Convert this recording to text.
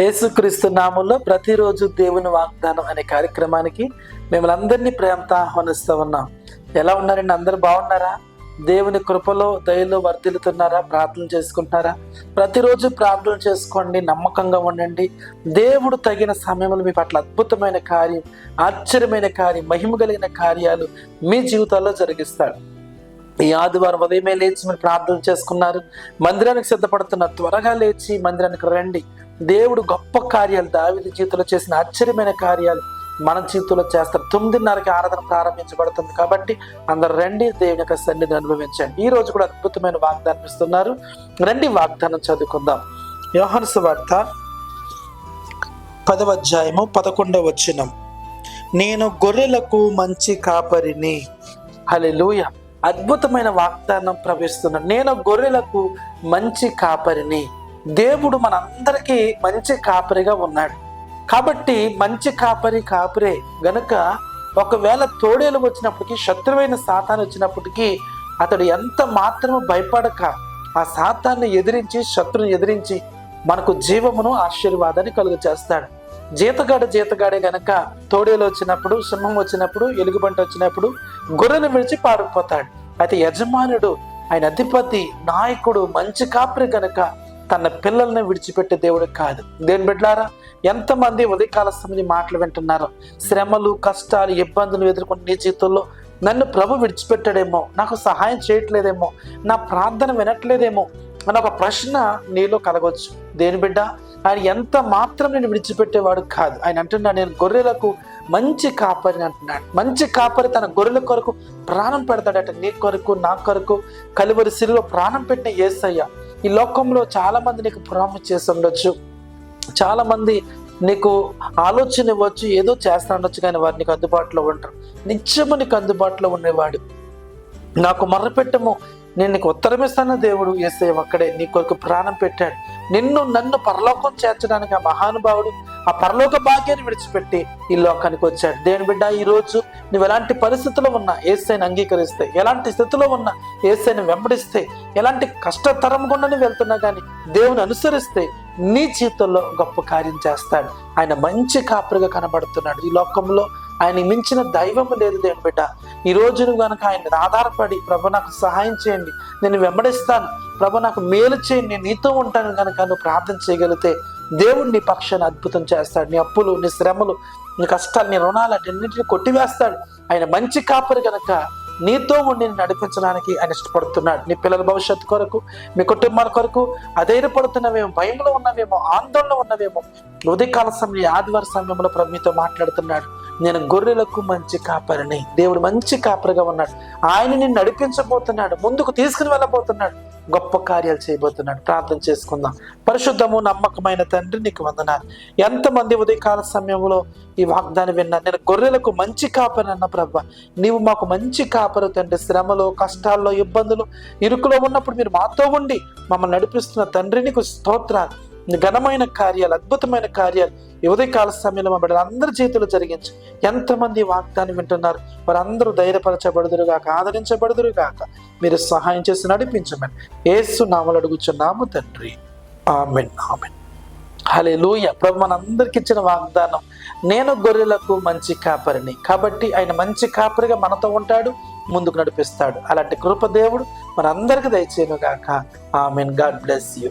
యేసుక్రీస్తు నామంలో ప్రతిరోజు దేవుని వాగ్దానం అనే కార్యక్రమానికి మిమ్మల్ని అందరినీ ప్రేమతో ఆహ్వానిస్తూ ఉన్నాం. ఎలా ఉన్నారండి? అందరూ బాగున్నారా? దేవుని కృపలో దయలో వర్ధిల్లుతున్నారా? ప్రార్థన చేసుకుంటున్నారా? ప్రతిరోజు ప్రార్థన చేసుకోండి, నమ్మకంగా ఉండండి. దేవుడు తగిన సమయంలో మీ పట్ల అద్భుతమైన కార్యం, ఆశ్చర్యమైన కార్యం, మహిమ కలిగిన కార్యాలు మీ జీవితాల్లో జరిగిస్తాడు. ఈ ఆదివారం ఉదయమే లేచి మీరు ప్రార్థన చేసుకున్నారు, మందిరానికి సిద్ధపడుతున్నారు. త్వరగా లేచి మందిరానికి రండి. దేవుడు గొప్ప కార్యాలు, దావీదు జీవితంలో చేసిన ఆశ్చర్యమైన కార్యాలు మన జీవితంలో చేస్తారు. 9:30కి ఆరాధన ప్రారంభించబడుతుంది కాబట్టి అందరు రండి, దేవుని యొక్క సన్నిధిని అనుభవించండి. ఈ రోజు కూడా అద్భుతమైన వాగ్దానం ఇస్తున్నారు. రండి, వాగ్దానం చదువుకుందాం. యోహాను సువార్త 10వ అధ్యాయము 11వ వచనం. నేను గొర్రెలకు మంచి కాపరిని. హల్లెలూయా. అద్భుతమైన వాగ్దానం ప్రవేశిస్తున్నాడు. నేను గొర్రెలకు మంచి కాపరిని. దేవుడు మనందరికీ మంచి కాపరిగా ఉన్నాడు కాబట్టి మంచి కాపరే గనుక ఒకవేళ తోడేలు వచ్చినప్పటికీ, శత్రువైన సాతాను వచ్చినప్పటికీ అతడు ఎంత మాత్రము భయపడక ఆ సాతాన్ని ఎదిరించి, శత్రుని ఎదిరించి మనకు జీవమును, ఆశీర్వాదాన్ని కలుగ చేస్తాడు. జీతగాడే గనక తోడేలు వచ్చినప్పుడు, సింహం వచ్చినప్పుడు, ఎలుగుబంటి వచ్చినప్పుడు గొర్రెను విడిచి పారిపోతాడు. అయితే యజమానుడు, ఆయన అధిపతి, నాయకుడు, మంచి కాపరి గనక తన పిల్లల్ని విడిచిపెట్టే దేవుడు కాదు. దేని బిడ్డలారా, ఎంతమంది ఉదయకాల సమయం మాటలు వింటున్నారో, శ్రమలు, కష్టాలు, ఇబ్బందులు ఎదుర్కొంటే నీ జీవితంలో నన్ను ప్రభు విడిచిపెట్టాడేమో, నాకు సహాయం చేయట్లేదేమో, నా ప్రార్థన వినట్లేదేమో అని ఒక ప్రశ్న నీలో కలగవచ్చు. దేని బిడ్డ, ఆయన ఎంత మాత్రం నేను విడిచిపెట్టేవాడు కాదు. ఆయన అంటున్నాడు, నేను గొర్రెలకు మంచి కాపరిని అంటున్నాడు. మంచి కాపరి తన గొర్రెల కొరకు ప్రాణం పెడతాడట. నీ కొరకు, నా కొరకు కలువరి శిలువలో ప్రాణం పెట్టిన యేసయ్య. ఈ లోకంలో చాలా మంది నీకు ప్రామిస్ చేసి ఉండొచ్చు, చాలా మంది నీకు ఆలోచన ఇవ్వచ్చు, ఏదో చేస్తా ఉండొచ్చు, కానీ వారు నీకు అందుబాటులో ఉంటారు. నిత్యము నీకు అందుబాటులో ఉండేవాడు. నాకు మొర్రపెట్టము, నేను నీకు ఉత్తరం ఇస్తాను. దేవుడు యేసయ్య ఒక్కడే నీ కొరకు ప్రాణం పెట్టాడు. నన్ను పరలోకం చేర్చడానికి ఆ మహానుభావుడు ఆ పరలోక భాగ్యాన్ని విడిచిపెట్టి ఈ లోకానికి వచ్చాడు. దేవుని బిడ్డ, ఈ రోజు నువ్వు ఎలాంటి పరిస్థితిలో ఉన్నా యేసయ్యను అంగీకరిస్తే, ఎలాంటి స్థితిలో ఉన్నా యేసయ్యను వెంబడిస్తే, ఎలాంటి కష్టతరం గుండా వెళ్తున్నా కానీ దేవుని అనుసరిస్తే నీ జీవితంలో గొప్ప కార్యం చేస్తాడు. ఆయన మంచి కాపరిగా కనబడుతున్నాడు. ఈ లోకంలో ఆయన మించిన దైవం లేదు. దేవుని బిడ్డ, ఈ రోజు నువ్వు కనుక ఆయన ఆధారపడి, ప్రభు నాకు సహాయం చేయండి, నేను వెంబడిస్తాను, ప్రభు నాకు మేలు చేయండి, నేను నీతో ఉంటాను కనుక నువ్వు ప్రార్థన చేయగలిగితే దేవుడు నీ పక్షాన్ని అద్భుతం చేస్తాడు. నీ అప్పులు, నీ శ్రమలు, నీ కష్టాలు, నీ రుణాలు అన్నింటినీ కొట్టివేస్తాడు. ఆయన మంచి కాపరి కనుక నీతో ఉండి నడిపించడానికి ఆయన ఇష్టపడుతున్నాడు. నీ పిల్లల భవిష్యత్తు కొరకు, మీ కుటుంబాల కొరకు అధైర్యపడుతున్నవేమో, భయంలో ఉన్నవేమో, ఆందోళన ఉన్నవేమో, ఉదయకాల సమయం, ఆదివార సమయంలో ప్రభు మీతో మాట్లాడుతున్నాడు. నేను గొర్రెలకు మంచి కాపరిని. దేవుడు మంచి కాపరిగా ఉన్నాడు. ఆయన నిన్ను నడిపించబోతున్నాడు, ముందుకు తీసుకుని వెళ్ళబోతున్నాడు, గొప్ప కార్యాలు చేయబోతున్నాడు. ప్రార్థన చేసుకుందాం. పరిశుద్ధము నమ్మకమైన తండ్రి, నీకు వందనాలు. ఎంతమంది ఉదయకాల సమయంలో ఈ వాగ్దానం విన్నారు, నేను గొర్రెలకు మంచి కాపరి అన్న ప్రభా, నీవు మాకు మంచి కాపరు తండ్రి. శ్రమలో, కష్టాల్లో, ఇబ్బందులు, ఇరుకులో ఉన్నప్పుడు మీరు మాతో ఉండి మమ్మల్ని నడిపిస్తున్న తండ్రి, నీకు స్తోత్రాలు. ఘనమైన కార్యాలు, అద్భుతమైన కార్యాలు ఈ ఉదయకాల సమయంలో మా బిడ్డలు అందరి చేతులు జరిగించి, ఎంతమంది వాగ్దానం వింటున్నారు వారందరూ ధైర్యపరచబడుదురుగాక, ఆదరించబడుదురుగాక. మీరు సహాయం చేసి నడిపించమని యేసు నామములో అడుగుచున్నాము తండ్రి. ఆమేన్, ఆమేన్. హల్లెలూయా. ప్రభు మనందరికి ఇచ్చిన వాగ్దానం, నేను గొర్రెలకు మంచి కాపరిని. కాబట్టి ఆయన మంచి కాపరిగా మనతో ఉంటాడు, ముందుకు నడిపిస్తాడు. అలాంటి కృప దేవుడు మనందరికి దయచేయును గాక. ఆమేన్. God bless you.